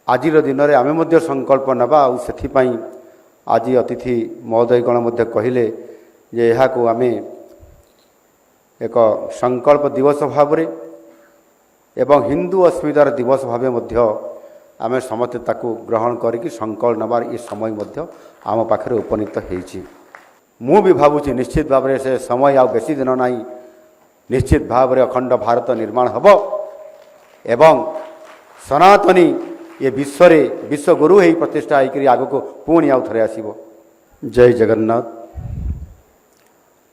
ଆଜିର ଦିନରେ ଆମେ ମଧ୍ୟ ସଂକଳ୍ପ ନେବା ଆଉ ସେଥିପାଇଁ ଆଜି ଅତିଥି ମହୋଦୟଗଣ ମଧ୍ୟ କହିଲେ ଯେ ଏହାକୁ ଆମେ ଏକ ସଂକଳ୍ପ ଦିବସ ଭାବରେ ଏବଂ ହିନ୍ଦୁ ଅସ୍ମିତାର ଦିବସ ଭାବେ ମଧ୍ୟ ଆମେ ସମସ୍ତେ ତାକୁ ଗ୍ରହଣ କରିକି ସଂକଳ୍ପ ନେବାର ଏ ସମୟ ମଧ୍ୟ ଆମ ପାଖରେ ଉପନୀତ ହେଇଛି। ମୁଁ ବି ଭାବୁଛି ନିଶ୍ଚିତ ଭାବରେ ସେ ସମୟ ଆଉ ବେଶୀ ଦିନ ନାହିଁ, ନିଶ୍ଚିତ ଭାବରେ ଅଖଣ୍ଡ ଭାରତ ନିର୍ମାଣ ହେବ ଏବଂ ସନାତନୀ ଏ ବିଶ୍ୱରେ ବିଶ୍ୱଗୁରୁ ହେଇ ପ୍ରତିଷ୍ଠା ହେଇକରି ଆଗକୁ ପୁଣି ଆଉ ଥରେ ଆସିବ। ଜୟ ଜଗନ୍ନାଥ।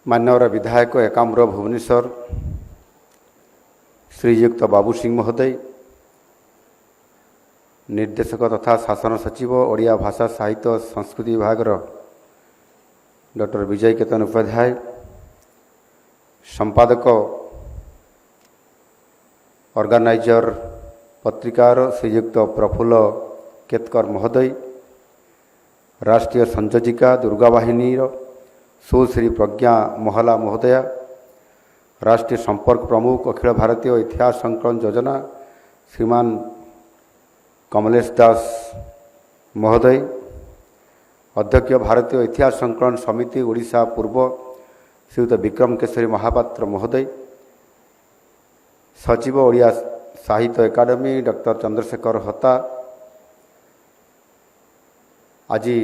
ମାନ୍ୟବର ବିଧାୟକ ଏକାମ୍ର ଭୁବନେଶ୍ୱର ଶ୍ରୀଯୁକ୍ତ ବାବୁ ସିଂ ମହୋଦୟ, ନିର୍ଦ୍ଦେଶକ ତଥା ଶାସନ ସଚିବ ଓଡ଼ିଆ ଭାଷା ସାହିତ୍ୟ ସଂସ୍କୃତି ବିଭାଗର ଡକ୍ଟର ବିଜୟ କେତନ ଉପାଧ୍ୟାୟ, ସମ୍ପାଦକ ଅର୍ଗାନାଇଜର ପତ୍ରିକାର ଶ୍ରୀଯୁକ୍ତ ପ୍ରଫୁଲ୍ଲ କେତକର ମହୋଦୟ, ରାଷ୍ଟ୍ରୀୟ ସଂଯୋଜିକା ଦୁର୍ଗା ବାହିନୀର ସୁଶ୍ରୀ ପ୍ରଜ୍ଞା ମହଲା ମହୋଦୟା, ରାଷ୍ଟ୍ରୀୟ ସମ୍ପର୍କ ପ୍ରମୁଖ ଅଖିଳ ଭାରତୀୟ ଇତିହାସ ସଂକଳନ ଯୋଜନା ଶ୍ରୀମାନ କମଲେଶ ଦାସ ମହୋଦୟ, ଅଧ୍ୟକ୍ଷ ଭାରତୀୟ ଇତିହାସ ସଂକଳନ ସମିତି ଓଡ଼ିଶା ପୂର୍ବ ଶ୍ରୀଯୁକ୍ତ ବିକ୍ରମ କେଶରୀ ମହାପାତ୍ର ମହୋଦୟ, ସଚିବ ଓଡ଼ିଆ ସାହିତ୍ୟ ଏକାଡେମୀ ଡକ୍ଟର ଚନ୍ଦ୍ରଶେଖର ହତା, ଆଜି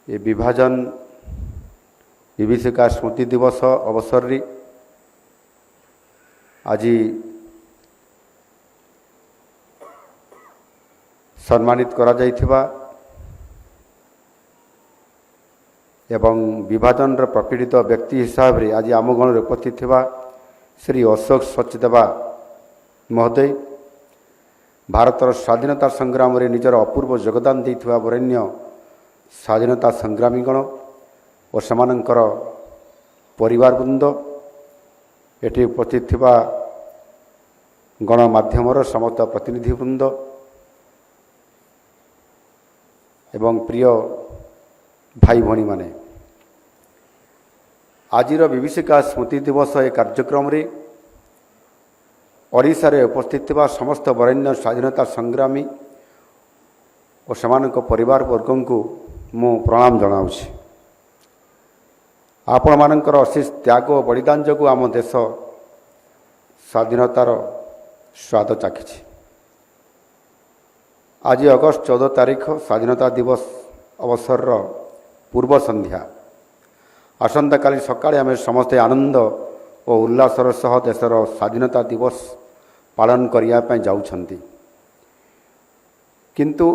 ଏ ବିଭାଜନ ବିଭୀଷିକା ସ୍ମୃତି ଦିବସ ଅବସରରେ ଆଜି ସମ୍ମାନିତ କରାଯାଇଥିବା ଏବଂ ବିଭାଜନର ପ୍ରପୀଡ଼ିତ ବ୍ୟକ୍ତି ହିସାବରେ ଆଜି ଆମ ଗଣରେ ଉପସ୍ଥିତ ଥିବା ଶ୍ରୀ ଅଶୋକ ସଚଦେବା ମହୋଦୟ, ଭାରତର ସ୍ୱାଧୀନତା ସଂଗ୍ରାମରେ ନିଜର ଅପୂର୍ବ ଯୋଗଦାନ ଦେଇଥିବା ବରେଣ୍ୟ ସ୍ୱାଧୀନତା ସଂଗ୍ରାମୀଗଣ ଓ ସେମାନଙ୍କର ପରିବାରବୃନ୍ଦ, ଏଠି ଉପସ୍ଥିତ ଥିବା ଗଣମାଧ୍ୟମର ସମସ୍ତ ପ୍ରତିନିଧିବୃନ୍ଦ ଏବଂ ପ୍ରିୟ ଭାଇ ଭଉଣୀମାନେ, ଆଜିର ବିଭୀଷିକା ସ୍ମୃତି ଦିବସ ଏ କାର୍ଯ୍ୟକ୍ରମରେ ଓଡ଼ିଶାରେ ଉପସ୍ଥିତ ଥିବା ସମସ୍ତ ବରେଣ୍ୟ ସ୍ୱାଧୀନତା ସଂଗ୍ରାମୀ ଓ ସେମାନଙ୍କ ପରିବାରବର୍ଗଙ୍କୁ ମୁଁ ପ୍ରଣାମ ଜଣାଉଛି। ଆପଣମାନଙ୍କର ଅଶେଷ ତ୍ୟାଗ ଓ ବଳିଦାନ ଯୋଗୁଁ ଆମ ଦେଶ ସ୍ୱାଧୀନତାର ସ୍ୱାଦ ଚାଖିଛି। ଆଜି ଅଗଷ୍ଟ 14 ତାରିଖ ସ୍ୱାଧୀନତା ଦିବସ ଅବସରର ପୂର୍ବ ସନ୍ଧ୍ୟା। ଆସନ୍ତାକାଲି ସକାଳେ ଆମେ ସମସ୍ତେ ଆନନ୍ଦ ଓ ଉଲ୍ଲାସର ସହ ଦେଶର ସ୍ୱାଧୀନତା ଦିବସ ପାଳନ କରିବା ପାଇଁ ଯାଉଛନ୍ତି, କିନ୍ତୁ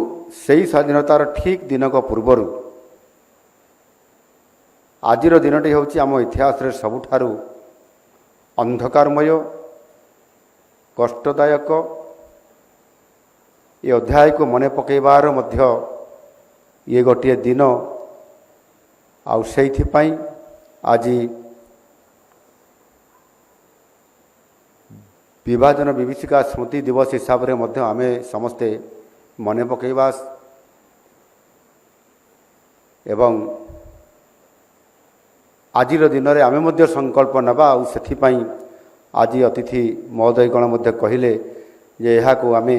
ସେହି ସ୍ୱାଧୀନତାର ଠିକ୍ ଦିନକ ପୂର୍ବରୁ ଆଜିର ଦିନଟି ହେଉଛି ଆମ ଇତିହାସରେ ସବୁଠାରୁ ଅନ୍ଧକାରମୟ, କଷ୍ଟଦାୟକ ଏ ଅଧ୍ୟାୟକୁ ମନେ ପକାଇବାର ମଧ୍ୟ ଇଏ ଗୋଟିଏ ଦିନ। ଆଉ ସେଇଥିପାଇଁ ଆଜି ବିଭାଜନ ବିଭୀଷିକା ସ୍ମୃତି ଦିବସ ହିସାବରେ ମଧ୍ୟ ଆମେ ସମସ୍ତେ ମନେ ପକାଇବା ଏବଂ ଆଜିର ଦିନରେ ଆମେ ମଧ୍ୟ ସଂକଳ୍ପ ନେବା। ଆଉ ସେଥିପାଇଁ ଆଜି ଅତିଥି ମହୋଦୟଗଣ ମଧ୍ୟ କହିଲେ ଯେ ଏହାକୁ ଆମେ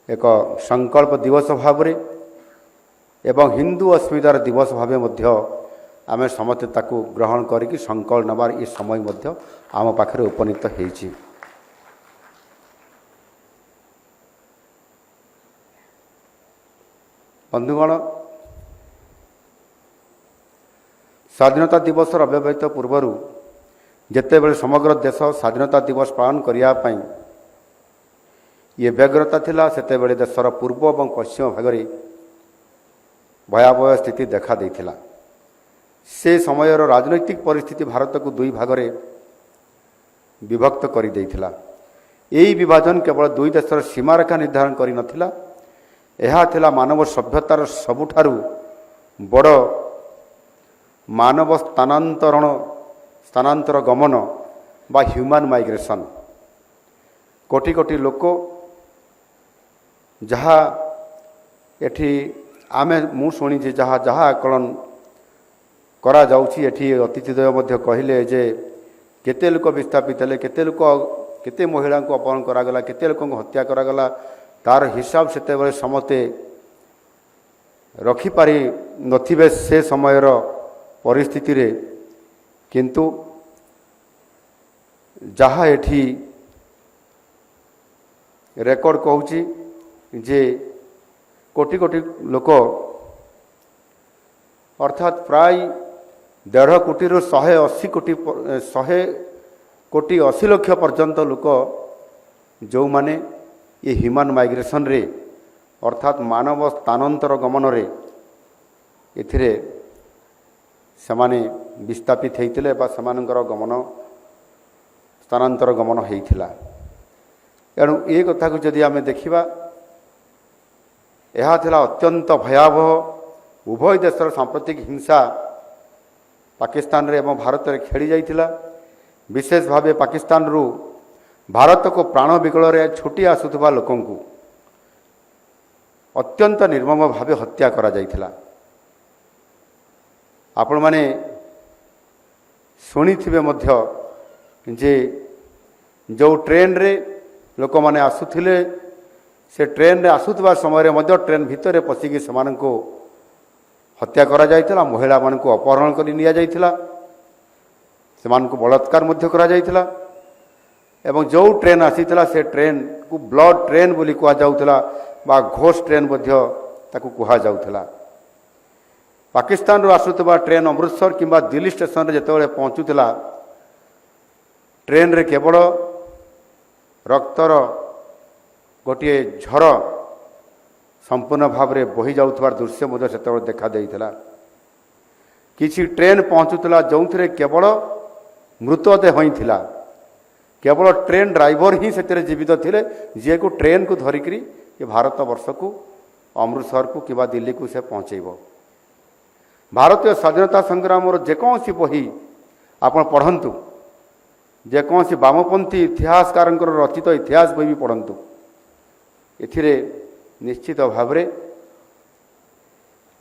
ଏକ ସଂକଳ୍ପ ଦିବସ ଭାବରେ ଏବଂ ହିନ୍ଦୁ ଅସ୍ମିତାର ଦିବସ ଭାବେ ମଧ୍ୟ ଆମେ ସମସ୍ତେ ତାକୁ ଗ୍ରହଣ କରିକି ସଂକଳ୍ପ ନେବାର ଏ ସମୟ ମଧ୍ୟ ଆମ ପାଖରେ ଉପନୀତ ହେଇଛି। ବନ୍ଧୁଗଣ, ସ୍ୱାଧୀନତା ଦିବସର ଅବ୍ୟବହିତ ପୂର୍ବରୁ ଯେତେବେଳେ ସମଗ୍ର ଦେଶ ସ୍ୱାଧୀନତା ଦିବସ ପାଳନ କରିବା ପାଇଁ ଇଏ ବ୍ୟଗ୍ରତା ଥିଲା, ସେତେବେଳେ ଦେଶର ପୂର୍ବ ଏବଂ ପଶ୍ଚିମ ଭାଗରେ ଭୟାବହ ସ୍ଥିତି ଦେଖା ଦେଇଥିଲା। ସେ ସମୟର ରାଜନୈତିକ ପରିସ୍ଥିତି ଭାରତକୁ ଦୁଇ ଭାଗରେ ବିଭକ୍ତ କରିଦେଇଥିଲା। ଏହି ବିଭାଜନ କେବଳ ଦୁଇ ଦେଶର ସୀମାରେଖା ନିର୍ଦ୍ଧାରଣ କରିନଥିଲା, ଏହା ଥିଲା ମାନବ ସଭ୍ୟତାର ସବୁଠାରୁ ବଡ଼ ମାନବ ସ୍ଥାନାନ୍ତର ଗମନ ବା ହ୍ୟୁମାନ୍ ମାଇଗ୍ରେସନ୍। କୋଟି କୋଟି ଲୋକ ଯାହା ଏଠି ମୁଁ ଶୁଣିଛି ଯାହା ଆକଳନ କରାଯାଉଛି, ଏଠି ଅତିଥିଦ୍ୱୟ ମଧ୍ୟ କହିଲେ ଯେ କେତେ ଲୋକ ବିସ୍ଥାପିତ ହେଲେ, କେତେ ଲୋକ केते महिला को अपहरण करागला केते लोक हत्या करागला तार हिसाब से समस्ते रखिपारि नथिबे से समयर परिस्थिति रे किंतु जहाँ एठी रेकर्ड कहूँ जे कोटी कोटी लोक अर्थात प्राय 1.5 कोटी रु 180 कोटी 100 कोटी 80 लक्ष पर्यंत लोक जो माने ये ह्यूमन माइग्रेशन रे अर्थात मानव स्थानांतर गमन रे एथिरे समाने विस्थापित होइतिले बा समानकर गमन स्थानांतर गमन होइथिला। एणु ये कथा को जदि आमे देखिबा यह थिला अत्यंत भयावह उभय देशर सांप्रतिक हिंसा पाकिस्तान रे एवं भारत रे खेली जाइथिला। विशेष भावे पाकिस्तान रु भारत को प्राण विकल रे छुटी आसुथबा लोकंकु अत्यंत निर्मम भावे हत्या करा जाइथिला। आपण माने शुणिथिबे मध्य जे जो ट्रेन रे लोक माने आसुथिले से ट्रेन रे आसुथबा समय रे मध्य ट्रेन भितर पशिकी समानको हत्या करा जाइथिला। महिला मानको अपहरण करि निया जाइथिला समानको बलात्कार मध्य करा जाइथिला एवं जो ट्रेन आसीथिला से ट्रेन को ब्लड ट्रेन बोली कुआ जाउथिला बा घोष ट्रेन मध्य ताकू कुहा जाउथिला। पाकिस्तान रु आसुथबा ट्रेन अमृतसर किंबा दिल्ली स्टेशन रे जेतेबेले पहुंचुथिला ट्रेन रे केवल रक्तर गोटे झर संपूर्ण भाव में बही जाउथबार दृश्य मध्य सेतेबेले देखा देइथिला। किछि ट्रेन पहुंचुथिला जो केवल मृतदेह ही थिला केवल ट्रेन ड्राइवर ही से जीवित थिले जे को ट्रेन को धरिकरी ये भारत वर्ष को अमृतसर को किबा दिल्ली को से पहुँचेब। भारतीय स्वाधीनता संग्राम जेकोसी बही आपण पढ़ंतु जेकोसी वामपंथी इतिहासकार रचित इतिहास बही भी पढ़ंतु एथिरे निश्चित भाव में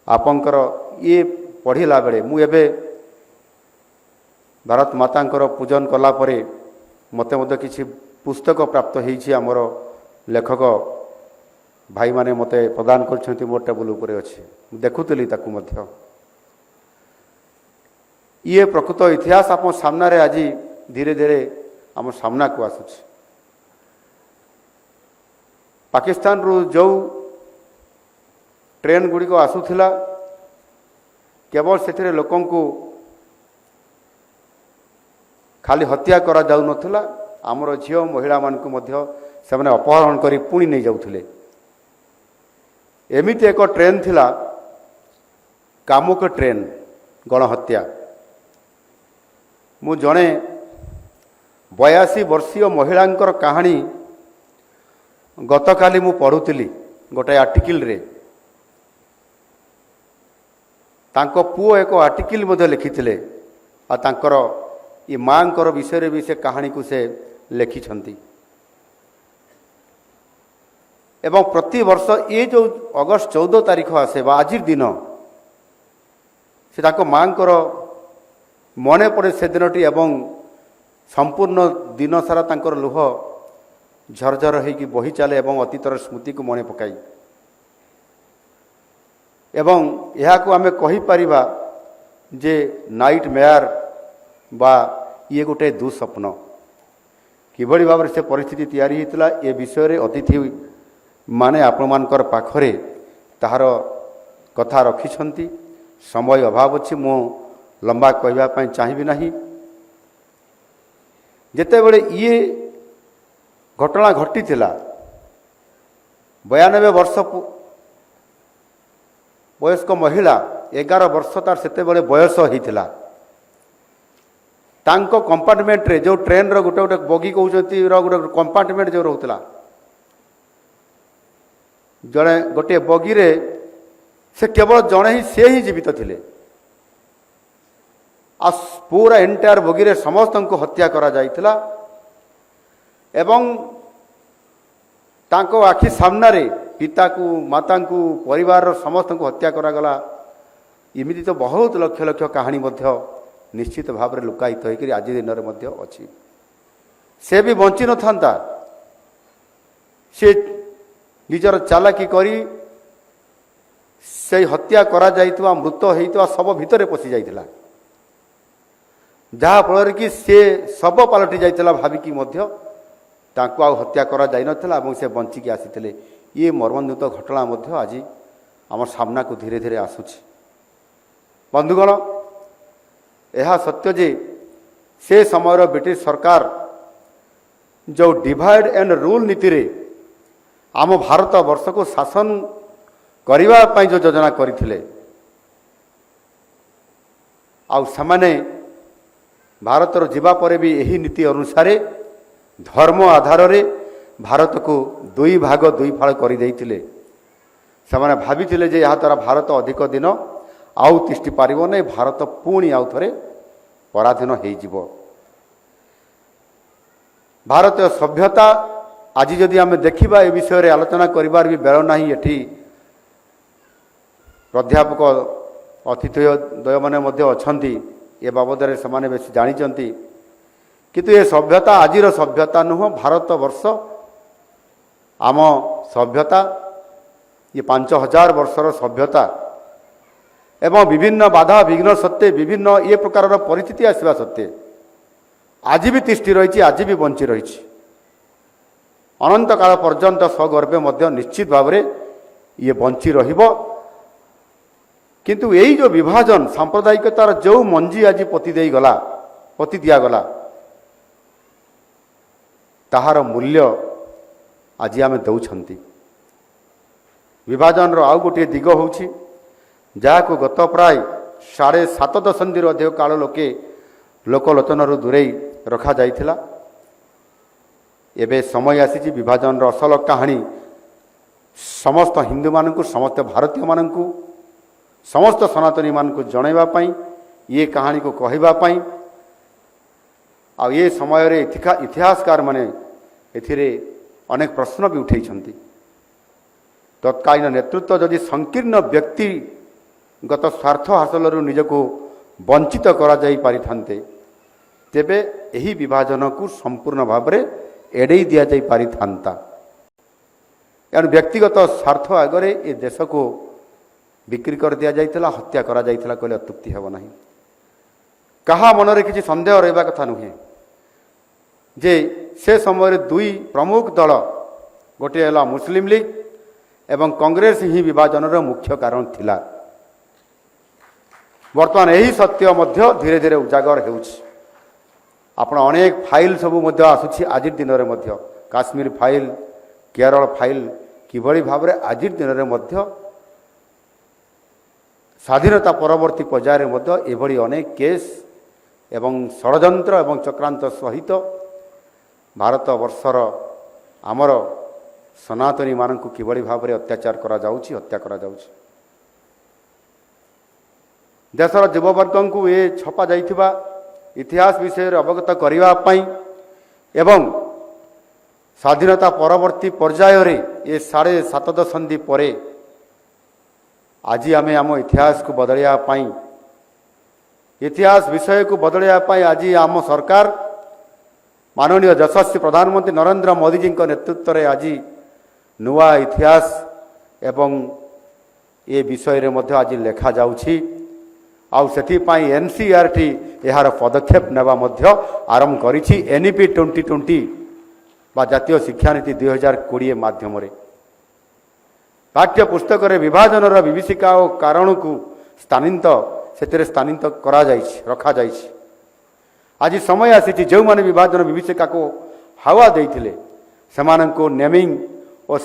आपंकर ये पढ़िला बेले मु एबे भारत मातांकर पूजन कला परे मते मते किछि पुस्तक प्राप्त होइछि आमर लेखक भाई माने मते प्रदान करछन्ति मोर टेबल उपरे अछि देखुतली ताकू मध्य ये प्रकृत इतिहास आप सामना रे आज धीरे धीरे आम सामना को आसुछि। पाकिस्तान रु जो ट्रेन गुड़िक आसुथिला केवल से लोकं को खाली हत्या करा जाउ नथिला आमर झियो महिला मानकु मध्य सेमाने अपहरण करी पुणी नहीं जाउथिले। एमिति एक ट्रेन थिला कामुक ट्रेन गणहत्या मु जणे 82 वर्षीय महिलांकर कहानी गतकाली मु पढ़ुतिली गोटे आर्टिकल रे तांको पुओ एक आर्टिकल मध्य लिखिथिले आ तांकर ये मांकर विषय भी से कहानी को से लिखिछंती एवं प्रति वर्ष ये जो अगस्त 14 तारीख आसे बा आज दिन से ताको मांकर मने पड़े से दिनटी एवं संपूर्ण दिन सारा तांकर लुह झरझर होगी बही चले एवं अतीतर स्मृति को मने पकाई एवं यह को आमे कहि परिबा जे नाइट मेयर बा ये गोटे दुस्वप्न किभली भाव से परिस्थिति तैयारी होता ए विषय रे अतिथि माने आपण मानकर पाखरे ताहार कथा रखिछंती समय अभाव अछि मो लंबा कहबा पई चाहिबी नाही। जेते बेले ये घटना घटी थिला 92 वर्ष वयस्क महिला 11 वर्ष तार सेते बेले बयस होइथिला तांको कंपार्टमेंट रे जो ट्रेन रो गोटे गोटे बगी कहउछंती रो गोटे कंपार्टमेंट जो रहउतला जड़े गोटे बगी रे से केवल जड़े ही से ही जीवित थिले आ पूरा एंटायर बगी रे समस्त को हत्या करा जाइथिला एवं तांको आखि सामना रे पिता को माता को परिवार रो समस्त को हत्या करा गला। इमिति तो बहुत लक्ष लक्ष कहानी मध्य निश्चित भाव में लुकायित होकर आज दिन में अच्छी से भी बंची न था से निजर चालाकी करी से हत्या करा जाइतवा मृत होइतवा सब भितरे पशि जाइतिला जहा फल कि से सब पलटि जाइतिला भाविकी मध्य तांको आ हत्या करा जाई नथिला एवं से बंचिकी आसीथिले ये मर्मन्तुद घटना मध्य आज आम सामना को धीरे धीरे आसुछि बंधुगण यह सत्य जे से समय ब्रिटिश सरकार जो डिवाइड एंड रूल नीति रे आम भारत वर्ष को शासन करिवा पई जो योजना करथिले आउ समाने भारतर जीवा परे भी यही नीति अनुसार धर्म आधार रे भारत को दुई भाग दुई फाड़ कर देइथिले ସେମାନେ ଭାବିଥିଲେ ଯେ ଏହା ଦ୍ୱାରା ଭାରତ ଅଧିକ ଦିନ ଆଉ ତିଷ୍ଠି ପାରିବ ନାହିଁ ଭାରତ ପୁଣି ଆଉ ଥରେ ପରାଧୀନ ହୋଇଯିବ ଭାରତୀୟ ସଭ୍ୟତା ଆଜି ଯଦି ଆମେ ଦେଖିବା ଏ ବିଷୟରେ ଆଲୋଚନା କରିବାର ବି ବେଳ ନାହିଁ ଏଠି ପ୍ରାଧ୍ୟାପକ ଅତିଥୟମାନେ ମଧ୍ୟ ଅଛନ୍ତି ଏ ବାବଦରେ ସେମାନେ ବେଶୀ ଜାଣିଛନ୍ତି କିନ୍ତୁ ଏ ସଭ୍ୟତା ଆଜିର ସଭ୍ୟତା ନୁହଁ ଭାରତ ବର୍ଷ ଆମ ସଭ୍ୟତା ये 5000 वर्षर सभ्यता एवं विभिन्न बाधा विघ्न सत्वे विभिन्न ये प्रकार परिस्थिति आसवा सत्वे आज भी तिष्ठि रही आज भी बंची रही अनंत काल पर्यंत स्वगर्भे मध्य निश्चित भाव में ये बंची रहिबो किंतु यही जो विभाजन सांप्रदायिकतार जो मंजी आज पोती दिगला ताहार मूल्य आज आम दौरान विभाजन आउ गोटे दिग होछि जहाको गत प्राय 7.5 दशंधि अधिक काल लोकलोचन दूरे रखा जाइथिला एबे समय आसी विभाजन असल कहानी समस्त हिंदू मानकु समस्त भारतीय मानकु समस्त सनातनी मानकु जनैबा पई ये कहानी को कहबा पई आ ये समय रे इतिहासकार माने एथिरे अनेक प्रश्न भी उठैछंती तत्कालीन नेतृत्व जदि संकीर्ण व्यक्तिगत स्वार्थ हासिल निजको वंचित करा जाई पारिथान्ते तेबे एही विभाजन को संपूर्ण भाव में एड़े दिया जाई पारिथान्ता एणु व्यक्तिगत स्वार्थ आगरे ए देश को बिक्री कर दिया जाइतला हत्या करा जाइतला कहले अत्युक्ति हेब नाही कहा मनरे किछि संदेह रहबा कथा नुहे जे से समय दुई प्रमुख दल गोटे हला मुस्लिम लीग एवं कांग्रेस ही विभाजन मुख्य कारण थिला वर्तमान यही सत्य मध्य धीरे धीरे उजागर होउछि आपण अनेक फाइल सबु मध्य आसुछि आज दिन रे मध्य काश्मीर फाइल केरल फाइल किभଳି भाबरे आज दिन रे मध्य स्वाधीनता परवर्ती पर्यायर मध्य एभଳି अनेक केस एवं षडयंत्र एवं चक्रांत सहित भारत वर्षर आमर सनातनी मानक किभଳି भाबरे अत्याचार करा जाउछि हत्या करा जाउछि देशर युववर्ग को ये छपा जाइथिबा इतिहास विषय अवगत करने पाई एवं स्वाधीनता परवर्ती पर्यायर ये 7.5 दशंधि पर आज आम आम इतिहास को बदलवाई इतिहास विषय को बदलवाई आज आम सरकार माननीय यशस्वी प्रधानमंत्री नरेंद्र मोदी जी नेतृत्व में आज नुआ इतिहास एवं ये विषय रे आज लेखा जाउछि आउ सेथिपाई एनसीईआरटी यार पदक्षेप नेबा मध्य आरंभ करिछि एनईपी 2020 बा जातीय शिक्षा नीति 2020 माध्यम रे पाठ्य पुस्तक रे विभाजन विभीषिका और कारण को स्थानित करा जाइछि रखा जाइछि आज समय आसी जो माने विभाजन विभीषिका को हावा देइथिले सेमानंको नेमिंग और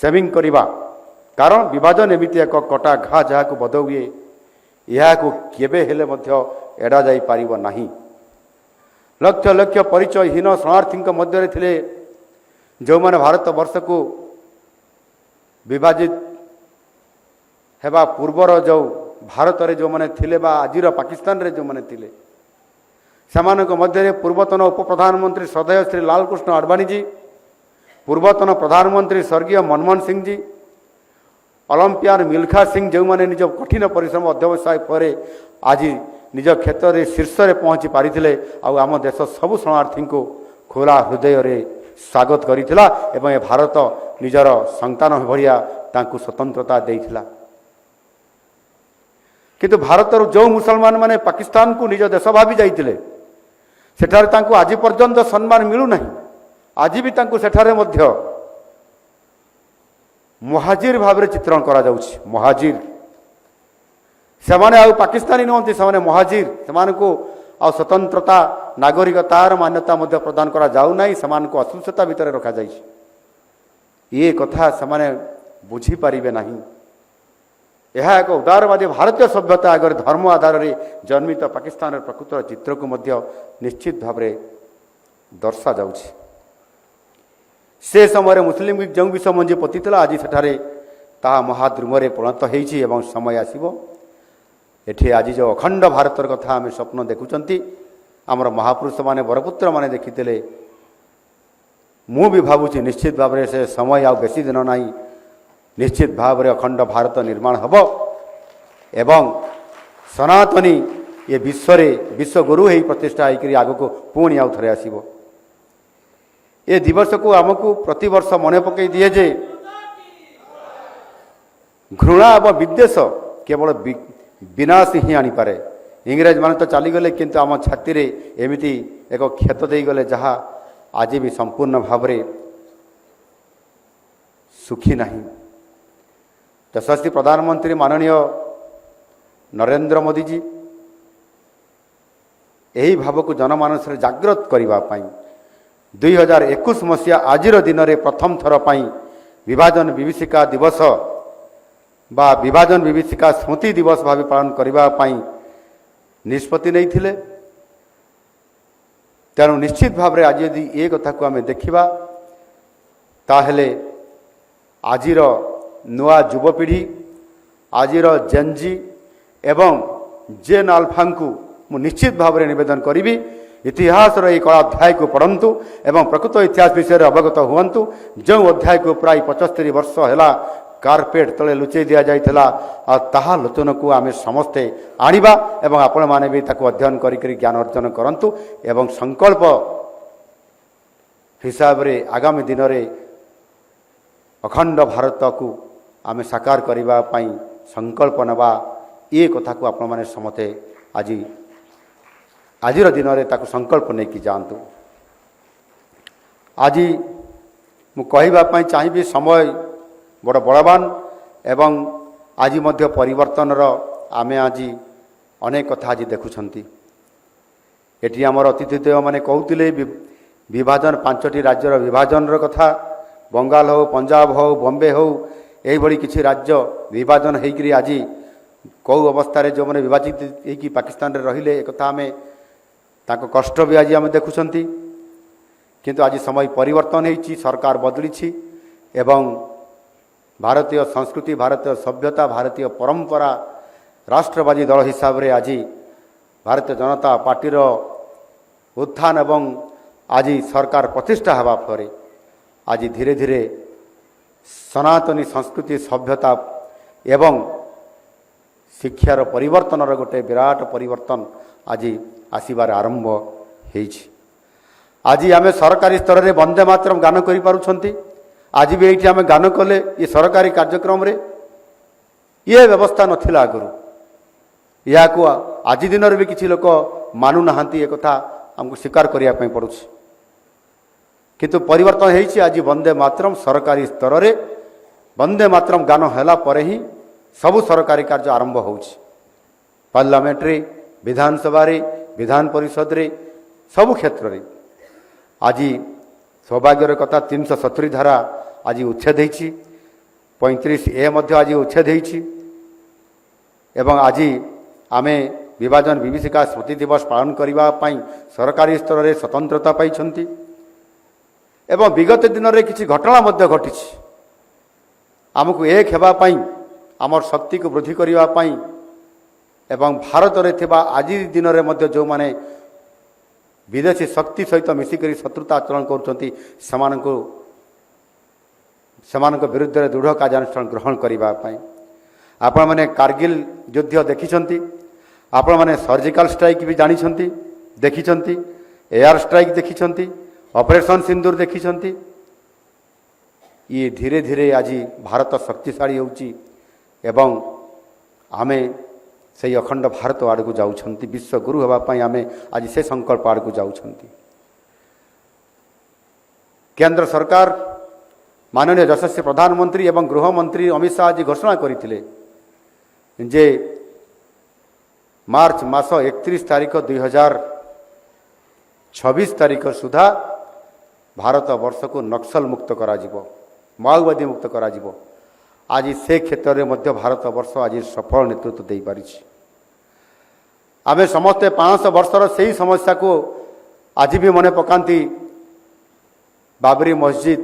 सेविंग करिबा कारण विभाजन एमिति एक कटा घा जहा को बद हुए यह को केबे हेले मध्य एड़ा जाई पारिबो नाही लक्ष लक्ष परिचयहीन शरणार्थी मध्य थिले जो माने भारत वर्ष को विभाजित हेबा पूर्वर जो भारत रे जो माने थिले बा आजिर पाकिस्तान रे जो माने थिले सेमानक मध्य पूर्वतन उप प्रधानमंत्री श्रद्धेय श्री लालकृष्ण आडवाणी जी पूर्वतन प्रधानमंत्री स्वर्गीय मनमोहन सिंह जी ओलंपियान मिल्खा सिंह जो मैंने निज कठिन परिश्रम अध्यवसाय पर आज निज क्षेत्र में शीर्ष में पहुँची पारी आम देश सबु शरणार्थी को ଖୋଲା ହୃଦୟରେ ସ୍ୱାଗତ କରିଥିଲା ଏବଂ ଏ ଭାରତ ନିଜର ସନ୍ତାନ ଭଳିଆ ତାଙ୍କୁ ସ୍ୱତନ୍ତ୍ରତା ଦେଇଥିଲା। କିନ୍ତୁ ଭାରତର ଯେଉଁ ମୁସଲମାନ ମାନେ ପାକିସ୍ତାନକୁ ନିଜ ଦେଶ ଭାବି ଯାଇଥିଲେ ସେଠାରେ ତାଙ୍କୁ ଆଜି ପର୍ଯ୍ୟନ୍ତ ସମ୍ମାନ ମିଳୁନାହିଁ। ଆଜି ବି ତାଙ୍କୁ ସେଠାରେ ମଧ୍ୟ ମହାଜିର ଭାବରେ ଚିତ୍ରଣ କରାଯାଉଛି। ମହାଜିର ସେମାନେ ଆଉ ପାକିସ୍ତାନୀ ନୁହନ୍ତି, ସେମାନେ ମହାଜିର। ସେମାନଙ୍କୁ ଆଉ ସ୍ୱତନ୍ତ୍ରତା ନାଗରିକତାର ମାନ୍ୟତା ମଧ୍ୟ ପ୍ରଦାନ କରାଯାଉନାହିଁ, ସେମାନଙ୍କୁ ଅସ୍ପୃଶ୍ୟତା ଭିତରେ ରଖାଯାଇଛି। ଏ କଥା ସେମାନେ ବୁଝିପାରିବେ ନାହିଁ। ଏହା ଏକ ଉଦାରବାଦୀ ଭାରତୀୟ ସଭ୍ୟତା ଆଗରେ ଧର୍ମ ଆଧାରରେ ଜନ୍ମିତ ପାକିସ୍ତାନର ପ୍ରକୃତ ଚିତ୍ରକୁ ମଧ୍ୟ ନିଶ୍ଚିତ ଭାବରେ ଦର୍ଶାଯାଉଛି। ସେ ସମୟରେ ମୁସଲିମ ଯେଉଁ ବିଷ ମଞ୍ଜି ପୋତିଥିଲା ଆଜି ସେଠାରେ ତାହା ମହାଦ୍ରୁମରେ ପରିଣତ ହୋଇଛି ଏବଂ ସମୟ ଆସିବ ଏଠି ଆଜି ଯେଉଁ ଅଖଣ୍ଡ ଭାରତର କଥା ଆମେ ସ୍ୱପ୍ନ ଦେଖୁଛନ୍ତି ଆମର ମହାପୁରୁଷମାନେ ବରପୁତ୍ରମାନେ ଦେଖିଥିଲେ। ମୁଁ ବି ଭାବୁଛି ନିଶ୍ଚିତ ଭାବରେ ସେ ସମୟ ଆଉ ବେଶୀ ଦିନ ନାହିଁ। ନିଶ୍ଚିତ ଭାବରେ ଅଖଣ୍ଡ ଭାରତ ନିର୍ମାଣ ହେବ ଏବଂ ସନାତନୀ ଏ ବିଶ୍ୱରେ ବିଶ୍ୱଗୁରୁ ହୋଇ ପ୍ରତିଷ୍ଠା ହୋଇକରି ଆଗକୁ ପୁଣି ଆଉ ଥରେ ଆସିବ। ଏ ଦିବସକୁ ଆମକୁ ପ୍ରତିବର୍ଷ ମନେ ପକାଇ ଦିଏ ଯେ ଘୃଣା ଏବଂ ବିଦ୍ୱେଷ କେବଳ ବିନାଶ ହିଁ ଆଣିପାରେ। ଇଂରେଜମାନେ ତ ଚାଲିଗଲେ କିନ୍ତୁ ଆମ ଛାତିରେ ଏମିତି ଏକ କ୍ଷତ ଦେଇଗଲେ ଯାହା ଆଜି ବି ସମ୍ପୂର୍ଣ୍ଣ ଭାବରେ ସୁଖୀ ନାହିଁ। ଯଶସ୍ୱୀ ପ୍ରଧାନମନ୍ତ୍ରୀ ମାନନୀୟ ନରେନ୍ଦ୍ର ମୋଦିଜୀ ଏହି ଭାବକୁ ଜନମାନସରେ ଜାଗ୍ରତ କରିବା ପାଇଁ 2021 ମସିହା ଆଜିର ଦିନରେ ପ୍ରଥମ ଥର ପାଇଁ ବିଭାଜନ ବିଭୀଷିକା ଦିବସ ବା ବିଭାଜନ ବିଭୀଷିକା ସ୍ମୃତି ଦିବସ ଭାବେ ପାଳନ କରିବା ପାଇଁ ନିଷ୍ପତ୍ତି ନେଇଥିଲେ। ତେଣୁ ନିଶ୍ଚିତ ଭାବରେ ଆଜି ଯଦି ଏ କଥାକୁ ଆମେ ଦେଖିବା ତାହେଲେ ଆଜିର ନୂଆ ଯୁବପିଢ଼ି ଆଜିର ଜେନ୍ଜି ଏବଂ ଜେନ୍ ଆଲଫାଙ୍କୁ ମୁଁ ନିଶ୍ଚିତ ଭାବରେ ନିବେଦନ କରିବି ଇତିହାସର ଏହି କଳା ଅଧ୍ୟାୟକୁ ପଢ଼ନ୍ତୁ ଏବଂ ପ୍ରକୃତ ଇତିହାସ ବିଷୟରେ ଅବଗତ ହୁଅନ୍ତୁ। ଯେଉଁ ଅଧ୍ୟାୟକୁ ପ୍ରାୟ 75 ବର୍ଷ ହେଲା କାର୍ପେଟ ତଳେ ଲୁଚେଇ ଦିଆଯାଇଥିଲା ଆଉ ତାହା ଲୋଚନକୁ ଆମେ ସମସ୍ତେ ଆଣିବା ଏବଂ ଆପଣମାନେ ବି ତାକୁ ଅଧ୍ୟୟନ କରିକି ଜ୍ଞାନ ଅର୍ଜନ କରନ୍ତୁ ଏବଂ ସଂକଳ୍ପ ହିସାବରେ ଆଗାମୀ ଦିନରେ ଅଖଣ୍ଡ ଭାରତକୁ ଆମେ ସାକାର କରିବା ପାଇଁ ସଂକଳ୍ପ ନେବା। ଏ କଥାକୁ ଆପଣମାନେ ସମସ୍ତେ ଆଜିର ଦିନରେ ତାକୁ ସଂକଳ୍ପ ନେଇକି ଯାଆନ୍ତୁ। ଆଜି ମୁଁ କହିବା ପାଇଁ ଚାହିଁବି ସମୟ ବଡ଼ ବଳବାନ ଏବଂ ଆଜି ମଧ୍ୟ ପରିବର୍ତ୍ତନର ଆମେ ଆଜି ଅନେକ କଥା ଆଜି ଦେଖୁଛନ୍ତି। ଏଠି ଆମର ଅତିଥିଦେବମାନେ କହୁଥିଲେ ବିଭାଜନ 5ଟି ରାଜ୍ୟର ବିଭାଜନର କଥା। ବଙ୍ଗାଲ ହେଉ ପଞ୍ଜାବ ହେଉ ବମ୍ବେ ହେଉ ଏହିଭଳି କିଛି ରାଜ୍ୟ ବିଭାଜନ ହୋଇକରି ଆଜି କେଉଁ ଅବସ୍ଥାରେ ଯେଉଁମାନେ ବିଭାଜିତ ହୋଇକି ପାକିସ୍ତାନରେ ରହିଲେ ଏକଥା ଆମେ ତାଙ୍କ କଷ୍ଟ ବି ଆଜି ଆମେ ଦେଖୁଛନ୍ତି। କିନ୍ତୁ ଆଜି ସମୟ ପରିବର୍ତ୍ତନ ହୋଇଛି, ସରକାର ବଦଳିଛି ଏବଂ ଭାରତୀୟ ସଂସ୍କୃତି ଭାରତୀୟ ସଭ୍ୟତା ଭାରତୀୟ ପରମ୍ପରା ରାଷ୍ଟ୍ରବାଦୀ ଦଳ ହିସାବରେ ଆଜି ଭାରତୀୟ ଜନତା ପାର୍ଟିର ଉତ୍ଥାନ ଏବଂ ଆଜି ସରକାର ପ୍ରତିଷ୍ଠା ହେବା ପରେ ଆଜି ଧୀରେ ଧୀରେ ସନାତନୀ ସଂସ୍କୃତି ସଭ୍ୟତା ଏବଂ ଶିକ୍ଷାର ପରିବର୍ତ୍ତନର ଗୋଟିଏ ବିରାଟ ପରିବର୍ତ୍ତନ ଆଜି ଆସିବାର ଆରମ୍ଭ ହୋଇଛି। ଆଜି ଆମେ ସରକାରୀ ସ୍ତରରେ ବନ୍ଦେ ମାତରମ୍ ଗାନ କରିପାରୁଛନ୍ତି। ଆଜି ବି ଏଇଠି ଆମେ ଗାନ କଲେ ଏ ସରକାରୀ କାର୍ଯ୍ୟକ୍ରମରେ ଇଏ ବ୍ୟବସ୍ଥା ନଥିଲା ଆଗରୁ। ଏହାକୁ ଆଜି ଦିନରେ ବି କିଛି ଲୋକ ମାନୁନାହାନ୍ତି, ଏକଥା ଆମକୁ ସ୍ୱୀକାର କରିବା ପାଇଁ ପଡ଼ୁଛି। କିନ୍ତୁ ପରିବର୍ତ୍ତନ ହୋଇଛି। ଆଜି ବନ୍ଦେ ମାତରମ୍ ସରକାରୀ ସ୍ତରରେ ବନ୍ଦେ ମାତରମ୍ ଗାନ ହେଲା ପରେ ହିଁ ସବୁ ସରକାରୀ କାର୍ଯ୍ୟ ଆରମ୍ଭ ହେଉଛି। ପାର୍ଲାମେଣ୍ଟରେ ବିଧାନସଭାରେ ବିଧାନ ପରିଷଦରେ ସବୁ କ୍ଷେତ୍ରରେ ଆଜି ସୌଭାଗ୍ୟର କଥା 370 ଧାରା ଆଜି ଉଚ୍ଛେଦ ହୋଇଛି, 35A ମଧ୍ୟ ଆଜି ଉଚ୍ଛେଦ ହୋଇଛି ଏବଂ ଆଜି ଆମେ ବିଭାଜନ ବିଭୀଷିକା ସ୍ମୃତି ଦିବସ ପାଳନ କରିବା ପାଇଁ ସରକାରୀ ସ୍ତରରେ ସ୍ୱତନ୍ତ୍ରତା ପାଇଛନ୍ତି। ଏବଂ ବିଗତ ଦିନରେ କିଛି ଘଟଣା ମଧ୍ୟ ଘଟିଛି ଆମକୁ ଏକ ହେବା ପାଇଁ, ଆମର ଶକ୍ତିକୁ ବୃଦ୍ଧି କରିବା ପାଇଁ ଏବଂ ଭାରତରେ ଥିବା ଆଜି ଦିନରେ ମଧ୍ୟ ଯେଉଁମାନେ ବିଦେଶୀ ଶକ୍ତି ସହିତ ମିଶିକରି ଶତ୍ରୁତା ଆଚରଣ କରୁଛନ୍ତି ସେମାନଙ୍କ ବିରୁଦ୍ଧରେ ଦୃଢ଼ କାର୍ଯ୍ୟାନୁଷ୍ଠାନ ଗ୍ରହଣ କରିବା ପାଇଁ। ଆପଣମାନେ କାର୍ଗିଲ ଯୁଦ୍ଧ ଦେଖିଛନ୍ତି, ଆପଣମାନେ ସର୍ଜିକାଲ ଷ୍ଟ୍ରାଇକ୍ ବି ଜାଣିଛନ୍ତି ଦେଖିଛନ୍ତି, ଏୟାର ଷ୍ଟ୍ରାଇକ୍ ଦେଖିଛନ୍ତି, ऑपरेशन सिंदूर देखी ये धीरे धीरे आज भारत शक्तिशाली होउची एवं आमे से अखंड भारत आड़ को जाऊँ विश्व गुरु होगापाई आमे आज से संकल्प आड़ को जाऊँ। केंद्र सरकार माननीय यशस्वी प्रधानमंत्री एवं गृहमंत्री अमित शाह जी घोषणा करते जे मार्च मास 31 तारीख 2026 तारीख सुधा भारत वर्ष को नक्सल मुक्त करा जिवो, माओवादी मुक्त करा जिवो। आज से क्षेत्र में मध्य भारत वर्ष आज सफल नेतृत्व दे पारी। आमे समस्ते 500 वर्षर से ही समस्या को आज भी मने पकांती। बाबरी मस्जिद,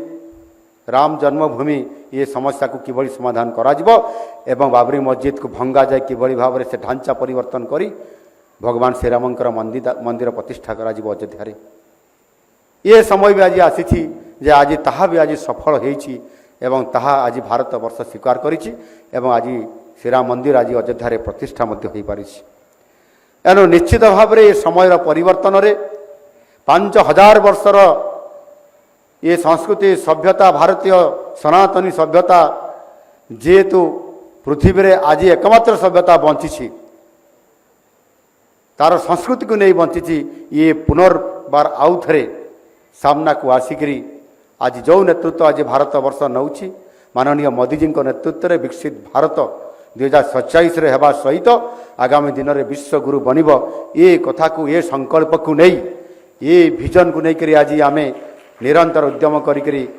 राम जन्मभूमि ये समस्या को किभली समाधान करा जिवो एवं बाबरी मस्जिद को भंगा जाए किभली भाव से ढांचा परिवर्तन करी भगवान श्रीरामंकर मंदिर प्रतिष्ठा करा जिवो अयोध्या रे। ये समय भी आज आसी जे आज ताहा भी आज सफल होईची एवं ताहा आज भारत वर्ष स्वीकार करिछि एवं आज श्रीराम मंदिर आज अयोध्या रे प्रतिष्ठा मध्य होई पारिछि। एनो निश्चित भाव रे समय परिवर्तन रे 5000 वर्षर ये संस्कृति सभ्यता भारतीय सनातनी सभ्यता जेहेतु पृथ्वी रे आज एकमात्र सभ्यता बंची तार संस्कृति को नहीं बंची ये पुनर्बार आउ थे सामना को आसिकरी आज जो नेतृत्व आज भारत वर्ष नौची माननीय मोदी जी नेतृत्व में विकसित भारत 2047 रे हेबा सहित आगामी दिन में विश्व गुरु बनिब ये कथा को ये संकल्प को नहीं ये विजन को नहीं करी आज आमे निरंतर उद्यम करी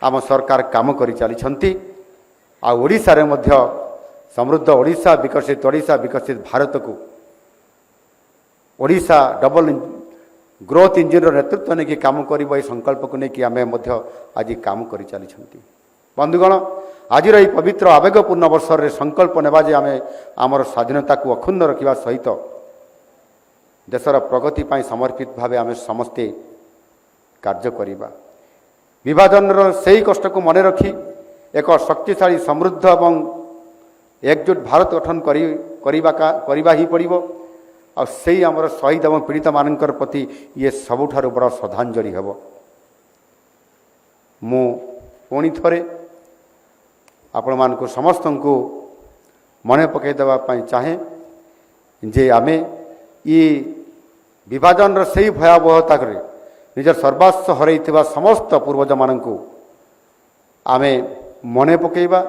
आम सरकार काम कर चली। ओडिशा रे मध्य समृद्ध ओडिशा विकसित भारत को ओडिशा डबल ग्रोथ इंजिन नेतृत्व नहीं काम कर संकल्प को लेकिन आम आज काम कर चली। बंधुगण आज ये पवित्र आवेगपूर्ण वर्ष रे संकल्प नेबा जे आम आमर स्वाधीनता को अक्षुण्ण रखा सहित देशर प्रगति पाई समर्पित भाव आम समस्ते कार्य करिबा। विभाजन से कष्ट को मन रखी एक शक्तिशाली समृद्ध एवं एकजुट भारत गठन करवा ही पड़ो और से आमर शहीद एवं पीड़ित मानकर प्रति ये सबुठारु बड़ श्रद्धांजलि हेब। मु पुणी थरे आपण मानकु समस्त को मन पकई देवा चाहे जे आमे ये विभाजन से भयावहता निजर सर्वस्व हरई समस्त पूर्वज मानकु आमे मने पकेबा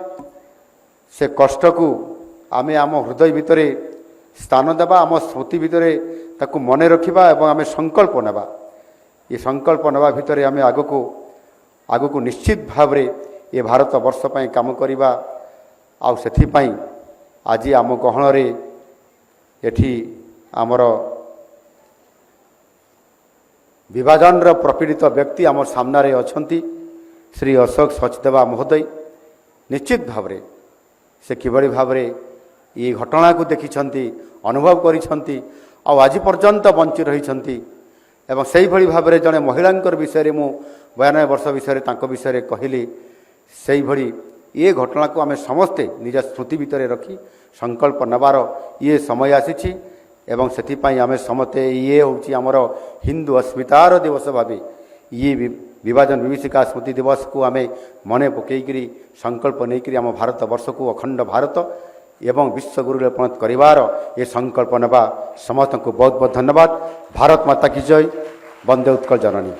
से कष्ट को आमे आम हृदय भितर स्थान देबा आम स्मृति भितर ताकू मने रखिबा एवं आमे संकल्प नेबा। ये संकल्प नेबा भितर आमे आगको निश्चित भाव रे ये भारत वर्ष पई काम करिबा। आउ सेथि पई आज आम गहण रे एठी आमर विभाजन प्रपीड़ित व्यक्ति आम सामने अछंती श्री अशोक सचदेवा महोदय निश्चित भाव रे से किभली भाव रे ये घटना को देखिछंती अनुभव करिछंती आ आज पर्यंत बंची रहिछंती एवं सेही भली भाव रे जने महिलांकर विषय मु 92 वर्ष विषय तांको विषय कहली सेही भली ये घटना को आम समस्ते निज स्मृति भितर रखी संकल्प नबार ये समय आसीछि एवं सेथिपाई आमे समते ये होची आमर हिंदू अस्मितार दिवस भावे ये विभाजन विभीषिका स्मृति दिवस को आमे मने पकईकरी संकल्प नहीं आम भारत वर्ष को अखंड भारत एवं विश्व गुरु परिणत करिवार ये संकल्प नेबा समस्त को बहुत बहुत धन्यवाद। भारत माता की जय। वंदे उत्कल जननी।